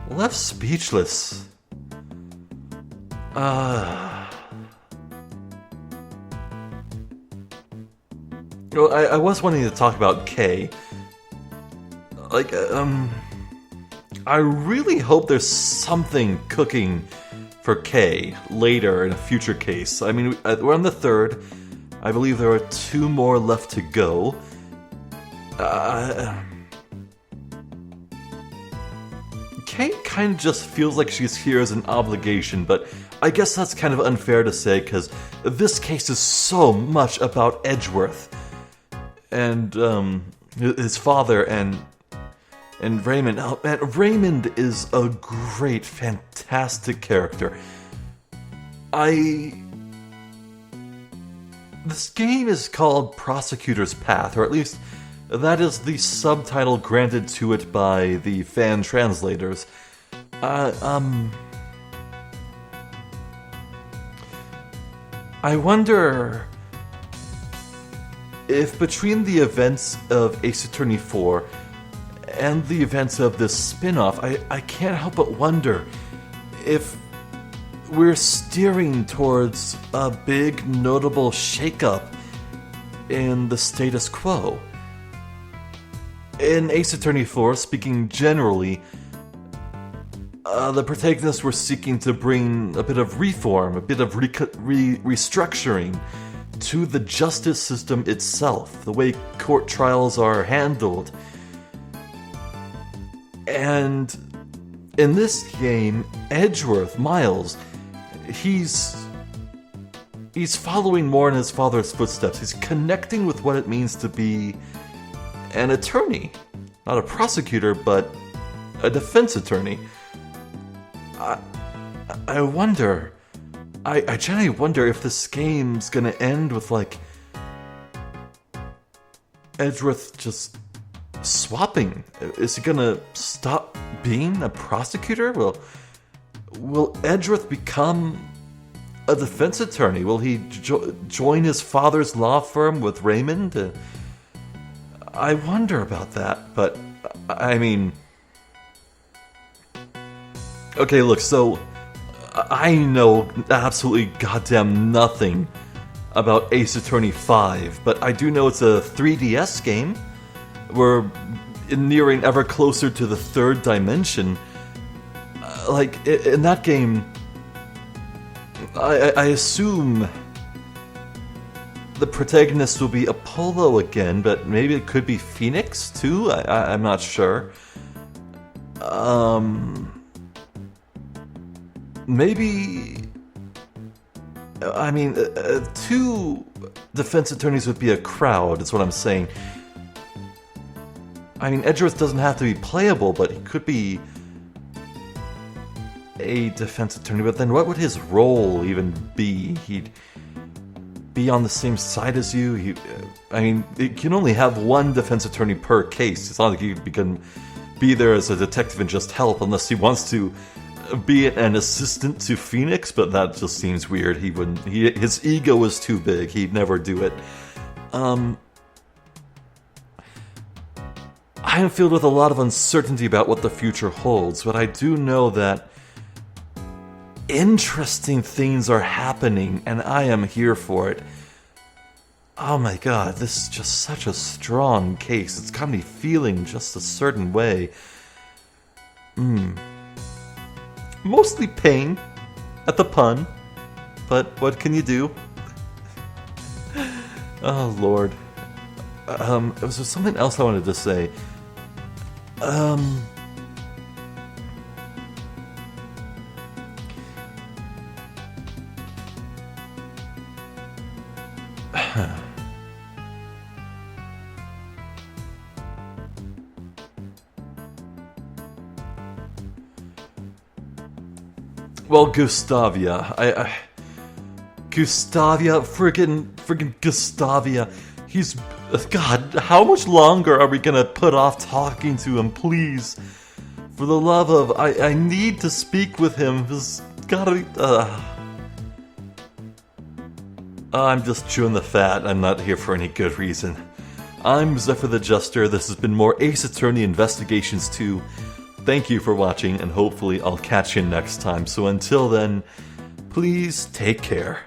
left speechless. Well, I was wanting to talk about Kay. I really hope there's something cooking for Kay later in a future case. I mean, we're on the 3rd. I believe there are 2 more left to go. Kay kind of just feels like she's here as an obligation, but I guess that's kind of unfair to say, because this case is so much about Edgeworth and his father and Raymond. Oh man, Raymond is a great, fantastic character. This game is called Prosecutor's Path, or at least that is the subtitle granted to it by the fan translators. I wonder if between the events of Ace Attorney 4 and the events of this spin-off, I can't help but wonder if we're steering towards a big, notable shakeup in the status quo. In Ace Attorney 4, speaking generally, the protagonists were seeking to bring a bit of reform, a bit of restructuring to the justice system itself, the way court trials are handled. And in this game, Edgeworth, Miles, he's following more in his father's footsteps. He's connecting with what it means to be an attorney. Not a prosecutor, but a defense attorney. I wonder. I genuinely wonder if this game's gonna end with, like, Edgeworth just swapping. Is he gonna stop being a prosecutor? Will Edgeworth become a defense attorney? Will he join his father's law firm with Raymond? I wonder about that, but I mean... Okay, look, so I know absolutely goddamn nothing about Ace Attorney 5, but I do know it's a 3DS game. We're nearing ever closer to the third dimension. Like, in that game, I assume the protagonist will be Apollo again, but maybe it could be Phoenix too? I'm not sure. Maybe... I mean, 2 defense attorneys would be a crowd, is what I'm saying. I mean, Edgeworth doesn't have to be playable, but he could be a defense attorney. But then what would his role even be? He'd be on the same side as you. I mean, you can only have 1 defense attorney per case. It's not like you can be there as a detective and just help unless he wants to be an assistant to Phoenix, but that just seems weird. He wouldn't. His ego is too big. He'd never do it. I am filled with a lot of uncertainty about what the future holds, but I do know that interesting things are happening, and I am here for it. Oh my god, this is just such a strong case. It's got me feeling just a certain way. Mostly pain at the pun, but what can you do? Oh lord. Was there something else I wanted to say? Well, Gustavia, Gustavia, friggin' Gustavia, he's... God, how much longer are we gonna put off talking to him, please? For the love of... I need to speak with him, there's gotta be... I'm just chewing the fat, I'm not here for any good reason. I'm Zephyr the Jester, this has been more Ace Attorney Investigations 2. Thank you for watching, and hopefully I'll catch you next time. So until then, please take care.